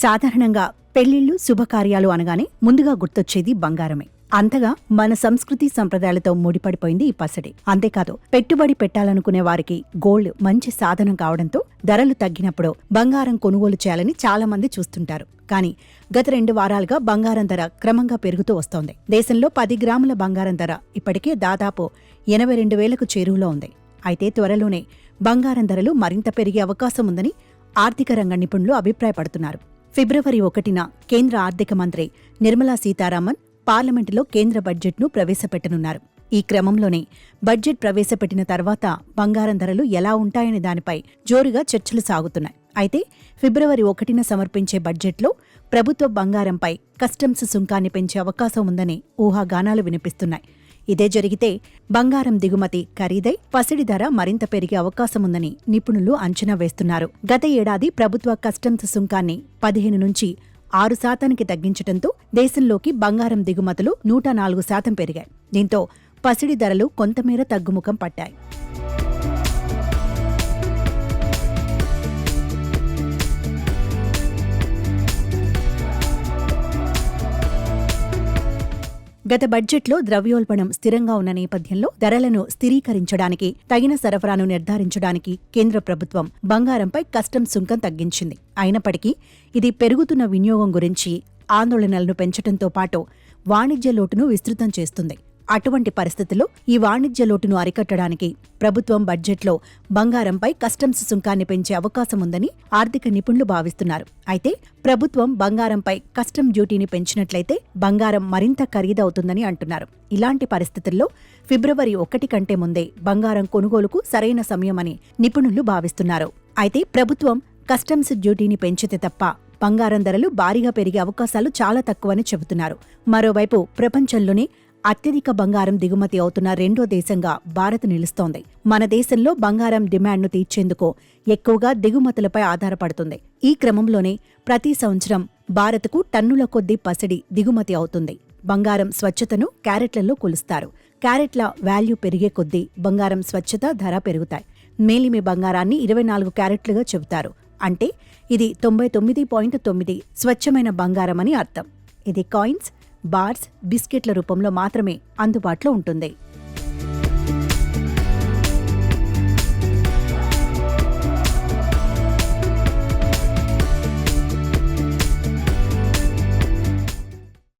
సాధారణంగా పెళ్లిళ్లు శుభకార్యాలు అనగానే ముందుగా గుర్తొచ్చేది బంగారమే. అంతగా మన సంస్కృతి సంప్రదాయాలతో ముడిపడిపోయింది ఈ పసిడి. అంతేకాదు, పెట్టుబడి పెట్టాలనుకునే వారికి గోల్డ్ మంచి సాధనం కావడంతో ధరలు తగ్గినప్పుడు బంగారం కొనుగోలు చేయాలని చాలా మంది చూస్తుంటారు. కానీ గత 2 వారాలుగా బంగారం ధర క్రమంగా పెరుగుతూ వస్తోంది. దేశంలో 10 గ్రాముల బంగారం ధర ఇప్పటికే దాదాపు 82,000కు చేరువలో ఉంది. అయితే త్వరలోనే బంగారం ధరలు మరింత పెరిగే అవకాశం ఉందని ఆర్థిక రంగ నిపుణులు అభిప్రాయపడుతున్నారు. ఫిబ్రవరి 1న కేంద్ర ఆర్థిక మంత్రి నిర్మలా సీతారామన్ పార్లమెంటులో కేంద్ర బడ్జెట్ను ప్రవేశపెట్టనున్నారు. ఈ క్రమంలోనే బడ్జెట్ ప్రవేశపెట్టిన తర్వాత బంగారం ధరలు ఎలా ఉంటాయనే దానిపై జోరుగా చర్చలు సాగుతున్నాయి. అయితే ఫిబ్రవరి 1న సమర్పించే బడ్జెట్లో ప్రభుత్వ బంగారంపై కస్టమ్స్ సుంకాన్ని పెంచే అవకాశం ఉందని ఊహాగానాలు వినిపిస్తున్నాయి. ఇదే జరిగితే బంగారం దిగుమతి ఖరీదై పసిడి ధర మరింత పెరిగే అవకాశముందని నిపుణులు అంచనా వేస్తున్నారు. గత ఏడాది ప్రభుత్వ కస్టమ్స్ సుంకాన్ని 15 నుంచి 6% తగ్గించడంతో దేశంలోకి బంగారం దిగుమతులు 104% పెరిగాయి. దీంతో పసిడి ధరలు కొంతమేర తగ్గుముఖం పట్టాయి. గత బడ్జెట్లో ద్రవ్యోల్బణం స్థిరంగా ఉన్న నేపథ్యంలో ధరలను స్థిరీకరించడానికి, తగిన సరఫరాను నిర్ధారించడానికి కేంద్ర ప్రభుత్వం బంగారంపై కస్టమ్స్ సుంకం తగ్గించింది. అయినప్పటికీ ఇది పెరుగుతున్న వినియోగం గురించి ఆందోళనలను పెంచడంతో పాటు వాణిజ్య లోటును విస్తృతం చేస్తుంది. అటువంటి పరిస్థితుల్లో ఈ వాణిజ్య లోటును అరికట్టడానికి ప్రభుత్వం బడ్జెట్లో బంగారంపై కస్టమ్స్ సుంకాన్ని పెంచే అవకాశం ఉందని ఆర్థిక నిపుణులు భావిస్తున్నారు. అయితే ప్రభుత్వం బంగారంపై కస్టమ్ డ్యూటీని పెంచినట్లయితే బంగారం మరింత ఖరీదవుతుందని అంటున్నారు. ఇలాంటి పరిస్థితుల్లో ఫిబ్రవరి 1 కంటే ముందే బంగారం కొనుగోలుకు సరైన సమయమని నిపుణులు భావిస్తున్నారు. అయితే ప్రభుత్వం కస్టమ్స్ డ్యూటీని పెంచితే తప్ప బంగారం ధరలు భారీగా పెరిగే అవకాశాలు చాలా తక్కువని చెబుతున్నారు. మరోవైపు ప్రపంచంలోనే అత్యధిక బంగారం దిగుమతి అవుతున్న 2వ దేశంగా భారత్ నిలుస్తోంది. మన దేశంలో బంగారం డిమాండ్ను తీర్చేందుకు ఎక్కువగా దిగుమతులపై ఆధారపడుతుంది. ఈ క్రమంలోనే ప్రతి సంవత్సరం భారత్కు టన్నుల కొద్దీ పసిడి దిగుమతి అవుతుంది. బంగారం స్వచ్ఛతను క్యారెట్లలో కొలుస్తారు. క్యారెట్ల వాల్యూ పెరిగే కొద్దీ బంగారం స్వచ్ఛత, ధర పెరుగుతాయి. మేలిమి బంగారాన్ని 24 క్యారెట్లుగా చెబుతారు. అంటే ఇది 99.9 స్వచ్ఛమైన బంగారమని అర్థం. ఇది కాయిన్స్, బార్స్, బిస్కెట్ల రూపంలో మాత్రమే అందుబాటులో ఉంటుంది.